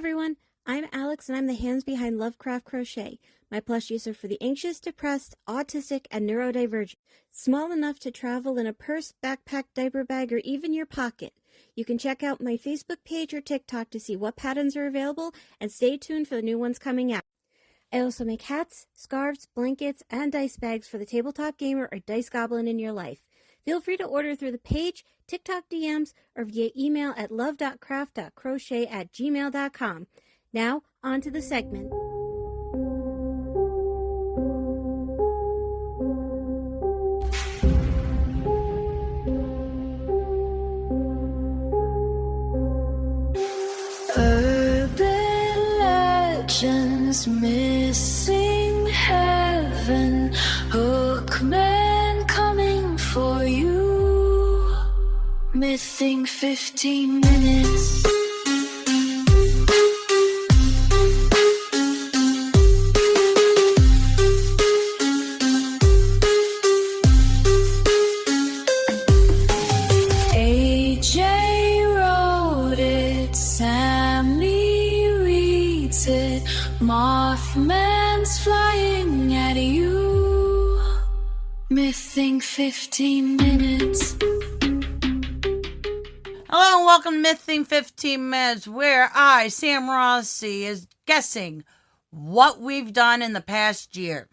everyone, I'm Alex and I'm the hands behind Lovecraft Crochet. My plushies are for the anxious, depressed, autistic, and neurodivergent. Small enough to travel in a purse, backpack, diaper bag, or even your pocket. You can check out my Facebook page or TikTok to see what patterns are available and stay tuned for the new ones coming out. I also make hats, scarves, blankets, and dice bags for the tabletop gamer or dice goblin in your life. Feel free to order through the page, TikTok DMs, or via email at love.craft.crochet@gmail.com. Now, on to the segment. Urban legends, missing heaven, hookmen coming for you, missing 15 minutes. Mothman's flying at you, missing 15 minutes. Hello and welcome to Missing 15 Minutes, where I, Sam Rossi, is guessing what we've done in the past year.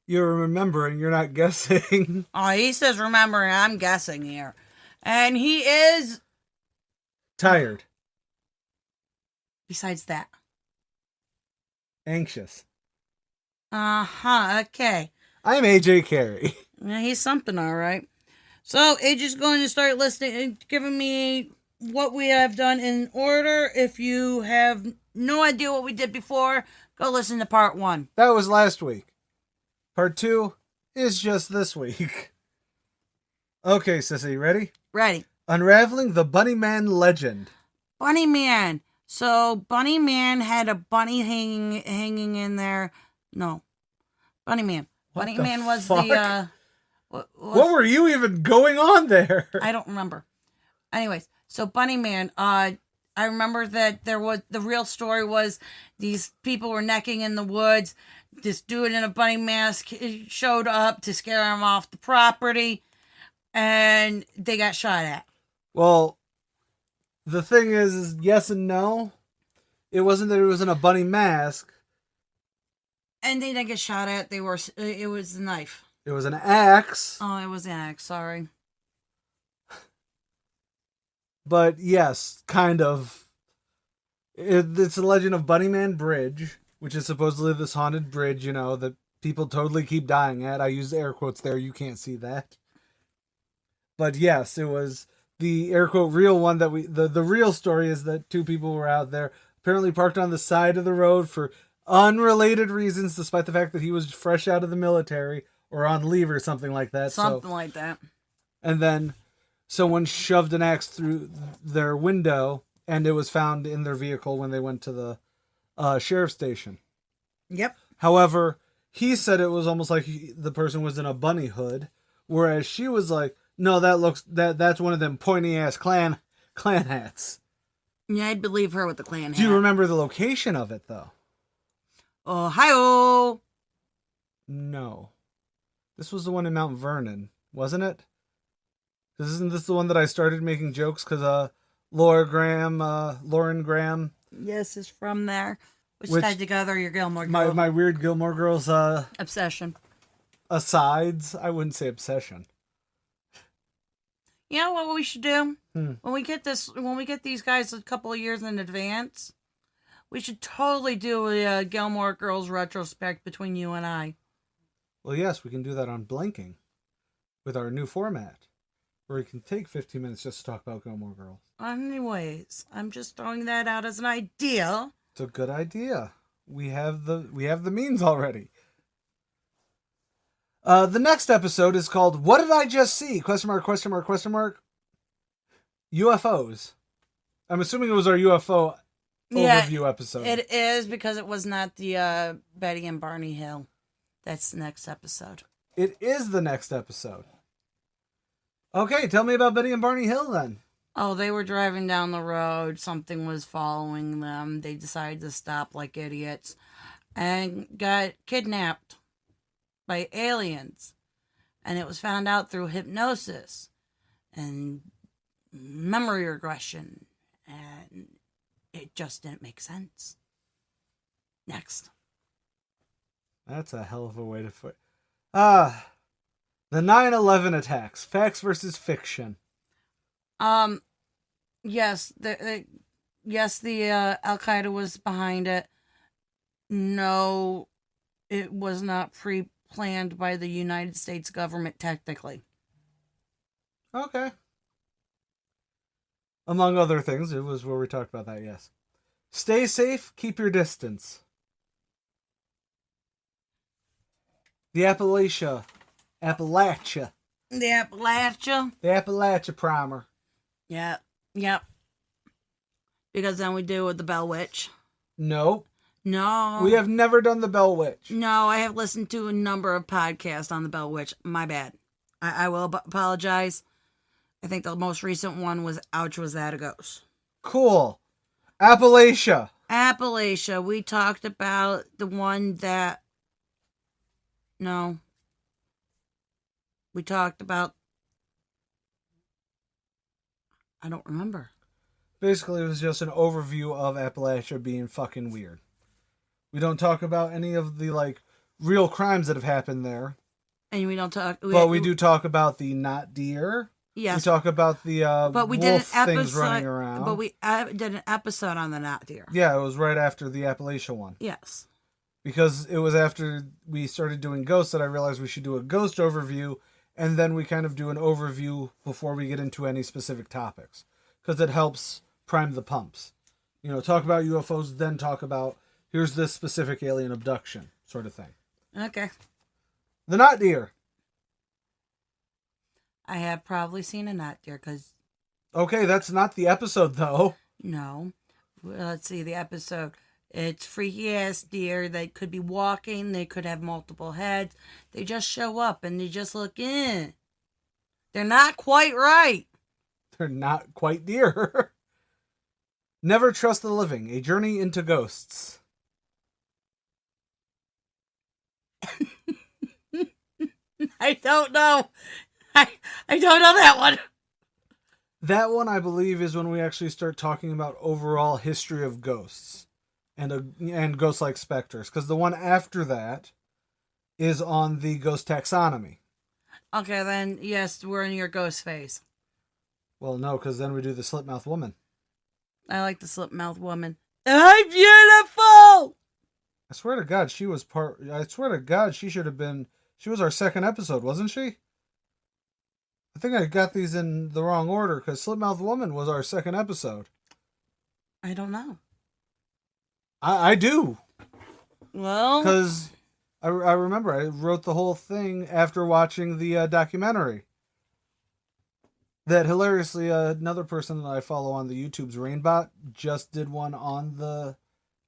You're remembering, you're not guessing. Oh, he says remembering, I'm guessing here. And he is... Tired. Besides that. Anxious. Okay. I'm AJ Carey. Yeah, he's something, all right. So, AJ's going to start listening, giving me what we have done in order. If you have no idea what we did before, go listen to part 1. That was last week. Part 2 is just this week. Okay, Sissy, ready? Ready. Unraveling the Bunny Man legend. Bunny Man. So, Bunny Man had a bunny hanging in there. No. Bunny Man. Bunny Man was fuck? the... What were you even going on there? I don't remember. Anyways, so Bunny Man, I remember that there was... The real story was these people were necking in the woods. This dude in a bunny mask showed up to scare them off the property. And they got shot at. Well... The thing is yes and no. It wasn't that it was in a bunny mask. And they didn't get shot at. It was a knife. It was an axe. Oh, it was an axe. Sorry. But yes, kind of. It's the legend of Bunny Man Bridge, which is supposedly this haunted bridge, you know, that people totally keep dying at. I use air quotes there. You can't see that. But yes, it was... The air quote real one that the real story is that 2 people were out there, apparently parked on the side of the road for unrelated reasons, despite the fact that he was fresh out of the military or on leave or something like that. Something like that. And then someone shoved an axe through their window, and it was found in their vehicle when they went to the sheriff's station. Yep. However, he said it was almost like the person was in a bunny hood, whereas she was like, no, that's one of them pointy ass clan hats. Yeah, I'd believe her with the clan hat. Do you remember the location of it though? Ohio. No. This was the one in Mount Vernon, wasn't it? Isn't this the one that I started making jokes because Lauren Graham. Yes, is from there. Which tied together your Gilmore Girls. My weird Gilmore Girls obsession. Asides. I wouldn't say obsession. You know what we should do? When we get these guys a couple of years in advance, we should totally do a Gilmore Girls retrospect between you and I. Well, yes, we can do that on Blinking with our new format, where we can take 15 minutes just to talk about Gilmore Girls. Anyways, I'm just throwing that out as an idea. It's a good idea. We have the means already. The next episode is called "What Did I Just See?" ? UFOs. I'm assuming it was our UFO overview episode. It is, because it was not the Betty and Barney Hill. That's the next episode. It is the next episode. Okay, tell me about Betty and Barney Hill then. Oh, they were driving down the road. Something was following them. They decided to stop like idiots and got kidnapped by aliens. And it was found out through hypnosis and memory regression. And it just didn't make sense. Next. That's a hell of a way to put. The 9/11 attacks. Facts versus fiction. Yes, the Al Qaeda was behind it. No, it was not pre-planned by the United States government technically. Okay. Among other things, it was where we talked about that, yes. Stay safe, keep your distance. The Appalachia. The Appalachia? The Appalachia primer. Yep. Because then we do with the Bell Witch. Nope. No. We have never done the Bell Witch. No, I have listened to a number of podcasts on the Bell Witch. My bad. I will apologize. I think the most recent one was Ouch, Was That a Ghost? Cool. Appalachia. We talked about the one that... No. We talked about... I don't remember. Basically, it was just an overview of Appalachia being fucking weird. We don't talk about any of the, real crimes that have happened there. And we don't talk... But we do talk about the not deer. Yes. We talk about the but we wolf did an things episode, running around. But we did an episode on the not deer. Yeah, it was right after the Appalachia one. Yes. Because it was after we started doing ghosts that I realized we should do a ghost overview, and then we kind of do an overview before we get into any specific topics. Because it helps prime the pumps. Talk about UFOs, then talk about, here's this specific alien abduction, sort of thing. Okay. The not deer. I have probably seen a not deer because... Okay, that's not the episode, though. No. Let's see the episode. It's freaky ass deer. They could be walking. They could have multiple heads. They just show up and they just look in. They're not quite right. They're not quite deer. Never Trust the Living. A Journey into Ghosts. I don't know. I don't know that one. That one, I believe, is when we actually start talking about overall history of ghosts and ghost-like specters. Because the one after that is on the ghost taxonomy. Okay, then, yes, we're in your ghost phase. Well, no, because then we do the slipmouth woman. I like the slipmouth woman. I'm beautiful! I swear to God, she should have been... She was our second episode, wasn't she? I think I got these in the wrong order, because Slipmouth Woman was our second episode. I don't know. I do. Well... Because I remember I wrote the whole thing after watching the documentary. That hilariously, another person that I follow on the YouTube's Rainbot just did one on the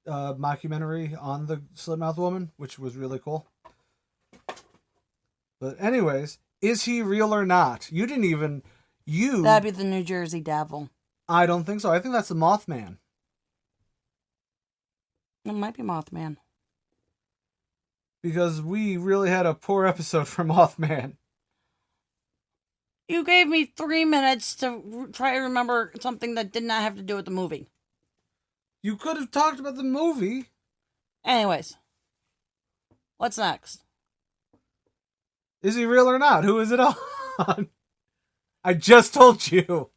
mockumentary on the Slipmouth Woman, which was really cool. But anyways, is he real or not? That'd be the New Jersey Devil. I don't think so. I think that's the Mothman. It might be Mothman. Because we really had a poor episode for Mothman. You gave me 3 minutes to try to remember something that did not have to do with the movie. You could have talked about the movie. Anyways. What's next? Is he real or not? Who is it on? I just told you.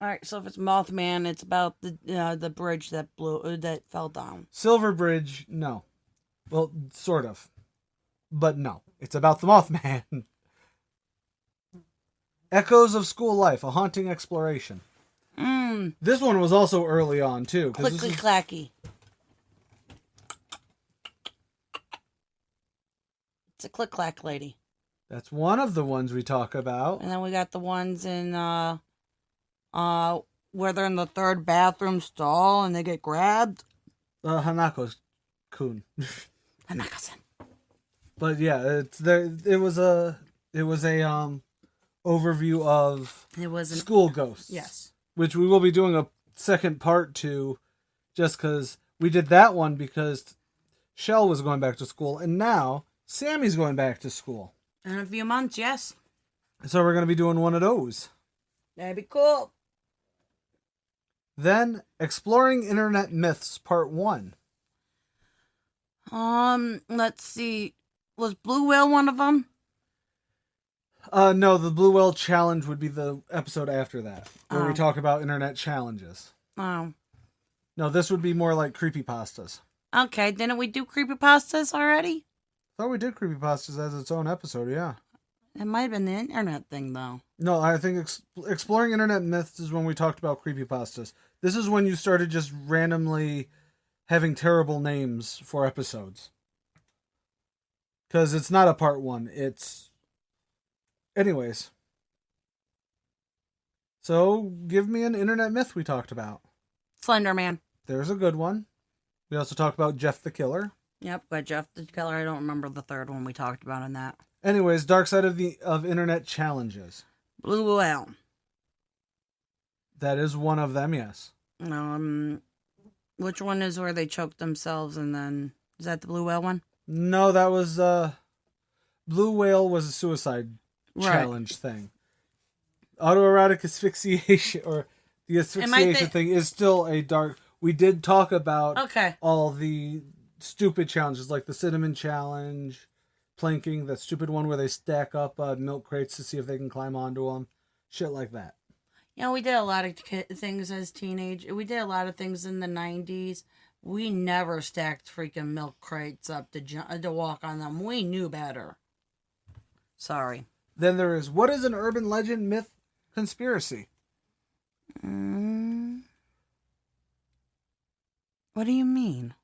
Alright, so if it's Mothman, it's about the bridge that fell down. Silver Bridge, no. Well, sort of. But no. It's about the Mothman. Echoes of School Life, a haunting exploration. This one was also early on, too. Clicky-clacky. It's a click-clack lady. That's one of the ones we talk about. And then we got the ones in, where they're in the third bathroom stall and they get grabbed. Hanako-kun. Hanako-san. But yeah, it was a overview of It wasn't school ghosts. Yes. Which we will be doing a second part to, just because we did that one because Shell was going back to school, and now Sammy's going back to school. In a few months, yes. So we're going to be doing one of those. That'd be cool. Then, Exploring Internet Myths, Part 1. Let's see. Was Blue Whale one of them? No, the Blue Whale Challenge would be the episode after that, where we Oh. talk about internet challenges. Oh. No, this would be more like creepypastas. Okay, didn't we do creepypastas already? I thought we did creepypastas as its own episode, yeah. It might have been the internet thing, though. No, I think Exploring Internet Myths is when we talked about creepypastas. This is when you started just randomly having terrible names for episodes. Because it's not a part 1, it's... Anyways. So, give me an internet myth we talked about. Slender Man. There's a good one. We also talked about Jeff the Killer. Yep, got Jeff the Killer. I don't remember the third one we talked about on that. Anyways, Dark Side of Internet Challenges. Blue Whale. That is one of them, yes. Which one is where they choke themselves and then... Is that the Blue Whale one? No, that was... Blue Whale was a suicide Right. challenge thing. Autoerotic asphyxiation, or the asphyxiation thing, is still a dark... We did talk about Okay. all the stupid challenges, like the cinnamon challenge, planking, that stupid one where they stack up milk crates to see if they can climb onto them. Shit like that. You know, we did a lot of things as teenage. We did a lot of things in the 90s. We never stacked freaking milk crates up to walk on them. We knew better. Sorry. Then there is, what is an urban legend, myth, conspiracy? What do you mean?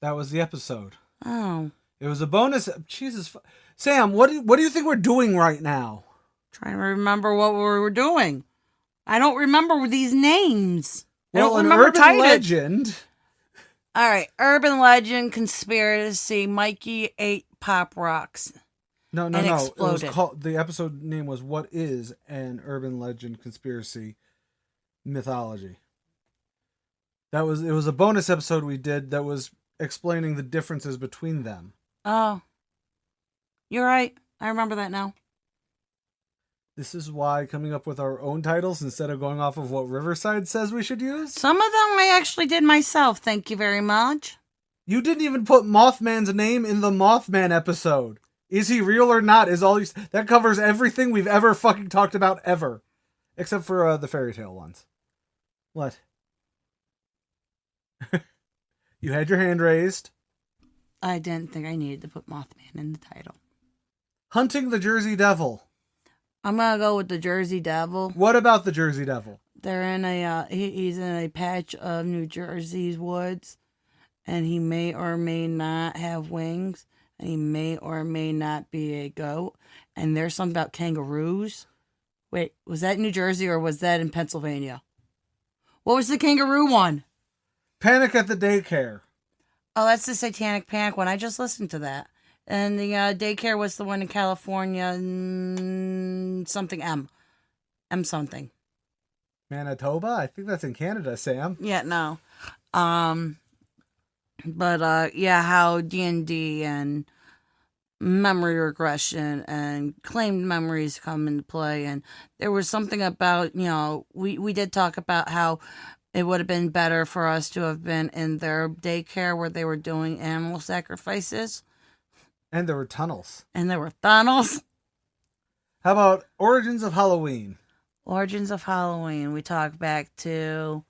That was the episode. Oh. It was a bonus. Jesus. Sam, what do you think we're doing right now? Trying to remember what we were doing. I don't remember these names. I Well, don't an remember urban titles. legend. All right. Urban legend conspiracy. Mikey ate Pop Rocks. No. And It exploded. was called, the episode name was "What is an Urban Legend Conspiracy Mythology?" It was a bonus episode we did that was explaining the differences between them. Oh. You're right. I remember that now. This is why coming up with our own titles instead of going off of what Riverside says we should use. Some of them I actually did myself. Thank you very much. You didn't even put Mothman's name in the Mothman episode. Is he real or not? That covers everything we've ever fucking talked about ever. Except for the fairy tale ones. What? You had your hand raised. I didn't think I needed to put Mothman in the title. Hunting the Jersey Devil. I'm gonna go with the Jersey Devil. What about the Jersey Devil? They're in he's in a patch of New Jersey's woods, and he may or may not have wings, and he may or may not be a goat. And there's something about kangaroos. Wait, was that New Jersey or was that in Pennsylvania? What was the kangaroo one? Panic at the Daycare. Oh, that's the Satanic Panic one. I just listened to that. And the daycare was the one in California, something M. M something. Manitoba? I think that's in Canada, Sam. Yeah, no. But yeah, how D&D and memory regression and claimed memories come into play. And there was something about, we did talk about how it would have been better for us to have been in their daycare where they were doing animal sacrifices. And there were tunnels. And there were tunnels. How about Origins of Halloween? Origins of Halloween. We talk back to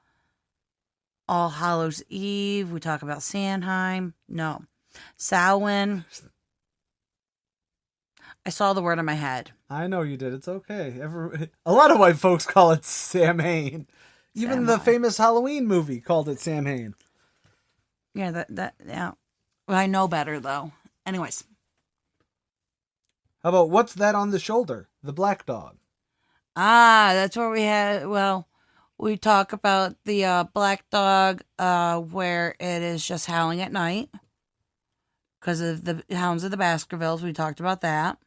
All Hallows Eve. We talk about Samhain. No. Samhain. I saw the word in my head. I know you did. It's okay. A lot of white folks call it Samhain. Even the famous Halloween movie called it Samhain. Yeah, yeah. Well, I know better, though. Anyways. How about What's That on the Shoulder? The Black Dog. Ah, that's where we had, we talk about the black dog where it is just howling at night. Because of the Hounds of the Baskervilles. We talked about that.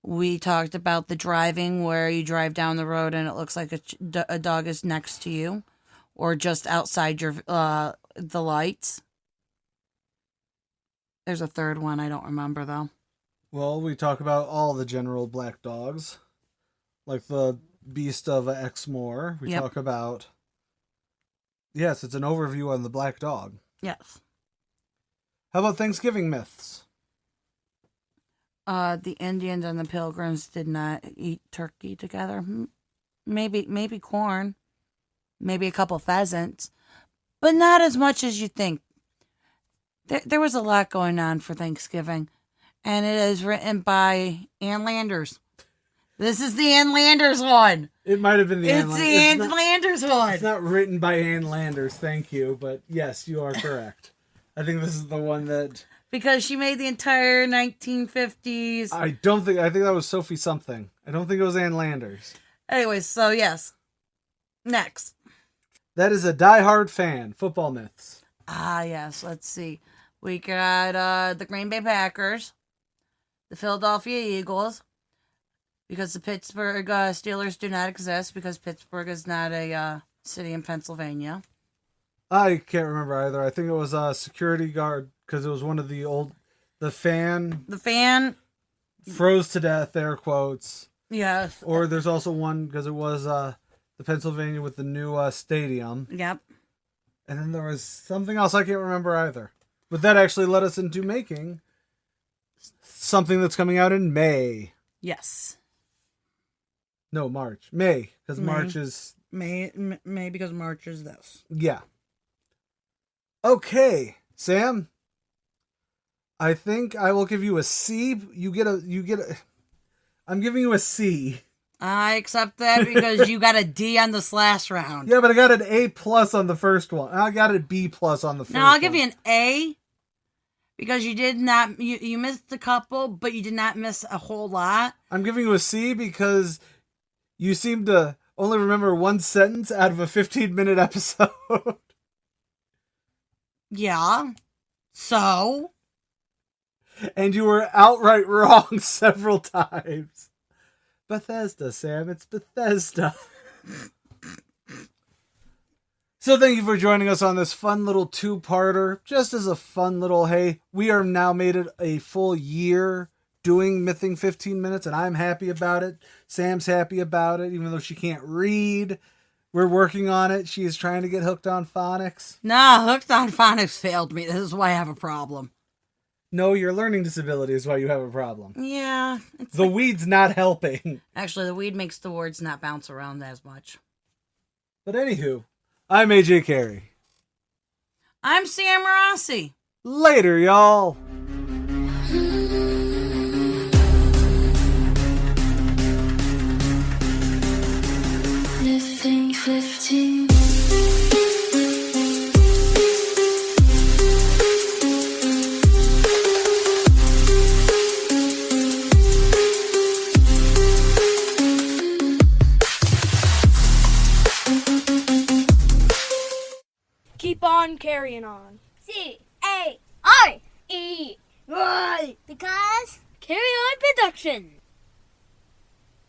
We talked about the driving, where you drive down the road and it looks like a dog is next to you, or just outside your the lights. There's a third one I don't remember though. Well, we talk about all the general black dogs, like the Beast of Exmoor. We Yep. talk about. Yes, it's an overview on the black dog. Yes. How about Thanksgiving myths? The Indians and the Pilgrims did not eat turkey together. Maybe corn, maybe a couple pheasants, but not as much as you think. There was a lot going on for Thanksgiving, and it is written by Ann Landers. This is the Ann Landers one. It might have been the It's the Ann Landers one. It's not written by Ann Landers, thank you, but yes, you are correct. I think this is the one that... Because she made the entire 1950s. I think that was Sophie something. I don't think it was Ann Landers. Anyways, so yes. Next. That is a diehard fan. Football myths. Ah, yes. Let's see. We got the Green Bay Packers, the Philadelphia Eagles, because the Pittsburgh Steelers do not exist, because Pittsburgh is not a city in Pennsylvania. I can't remember either. I think it was a security guard, because it was one of the fan The fan, froze to death, air quotes. yes. Or there's also one, because it was the Pennsylvania with the new stadium. Yep. And then there was something else I can't remember either. But that actually led us into making something that's coming out in May. Yes. No, March. May, because May. March is... May because March is this. Yeah. Okay, Sam. I think I will give you a C. I'm giving you a C. I accept that because you got a D on this last round. Yeah, but I got an A plus on the first one. I got a B plus on the first one. Now I'll give you an A because you did not you missed a couple, but you did not miss a whole lot. I'm giving you a C because you seem to only remember one sentence out of a 15-minute episode. Yeah. So? And you were outright wrong several times. Bethesda, Sam. It's Bethesda. So thank you for joining us on this fun little two-parter. Just as a fun little, hey, we are now made it a full year doing Mything 15 Minutes, and I'm happy about it. Sam's happy about it, even though she can't read. We're working on it. She is trying to get hooked on phonics. Nah, Hooked on Phonics failed me. This is why I have a problem. No, your learning disability is why you have a problem. Yeah. The weed's not helping. Actually, the weed makes the words not bounce around as much. But anywho, I'm AJ Carey. I'm Sam Rossi. Later, y'all. Missing 15. Keep on carrying on. C-A-R-E-Y. Right. Because Carry on production.